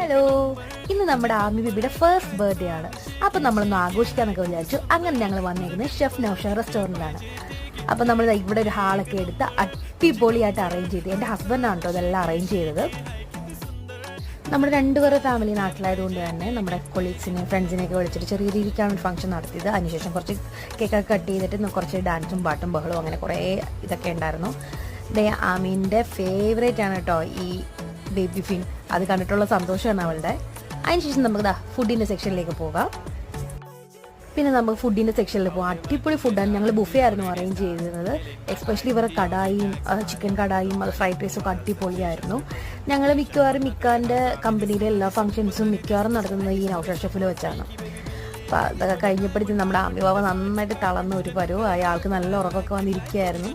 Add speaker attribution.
Speaker 1: Hello, ഇന്ന് നമ്മുടെ ആമി ബേബിയുടെ ഫസ്റ്റ് ബർത്ത്ഡേ ആണ്. അപ്പം നമ്മളൊന്ന് ആഘോഷിക്കാന്നൊക്കെ വിചാരിച്ചു. അങ്ങനെ ഞങ്ങൾ വന്നിരിക്കുന്നത് ഷെഫ് നൗഷ റെസ്റ്റോറൻറ്റിലാണ്. അപ്പം നമ്മൾ ഇവിടെ ഒരു ഹാളൊക്കെ എടുത്ത് അടിപൊളിയായിട്ട് അറേഞ്ച് ചെയ്ത്, എൻ്റെ ഹസ്ബൻഡാണ് കേട്ടോ ഇതെല്ലാം അറേഞ്ച് ചെയ്തത്. നമ്മുടെ രണ്ടുപേരുടെ ഫാമിലി നാട്ടിലായതുകൊണ്ട് തന്നെ നമ്മുടെ കൊളീഗ്സിനെ ഫ്രണ്ട്സിനെയൊക്കെ വിളിച്ചിട്ട് ചെറിയ രീതിക്കാണ് ഒരു ഫംഗ്ഷൻ നടത്തിയത്. അതിനുശേഷം കുറച്ച് കേക്കൊക്കെ കട്ട് ചെയ്തിട്ട് കുറച്ച് ഡാൻസും പാട്ടും ബഹളവും അങ്ങനെ കുറേ ഇതൊക്കെ ഉണ്ടായിരുന്നു. ആമീൻ്റെ ഫേവറേറ്റ് ആണ് കേട്ടോ ഈ ബേബി ഫിൻ. അത് കണ്ടിട്ടുള്ള സന്തോഷമാണ് അവളുടെ. അതിനുശേഷം നമുക്ക് ഫുഡിൻ്റെ സെക്ഷനിലേക്ക് പോകാം. പിന്നെ നമുക്ക് ഫുഡിൻ്റെ സെക്ഷനിൽ പോകാം. അടിപൊളി ഫുഡാണ്. ഞങ്ങൾ ബുഫേ ആയിരുന്നു അറേഞ്ച് ചെയ്തിരുന്നത്. എസ്പെഷ്യലി ഇവരുടെ കടായും ചിക്കൻ കടായും അത് ഫ്രൈഡ് റൈസും ഒക്കെ അടിപൊളിയായിരുന്നു. ഞങ്ങൾ മിക്കവാറും മിക്കാൻ്റെ കമ്പനിയിലെ എല്ലാ ഫംഗ്ഷൻസും മിക്കവാറും നടത്തുന്നത് ഈ നൗഷ ഷെഫിൽ വെച്ചാണ്. അപ്പോൾ അതൊക്കെ കഴിഞ്ഞപ്പോഴത്തേക്കും നമ്മുടെ ആമി ബാബ നന്നായിട്ട് തളർന്ന ഒരു പരുവം. അയാൾക്ക് നല്ല ഉറക്കമൊക്കെ വന്നിരിക്കുകയായിരുന്നു.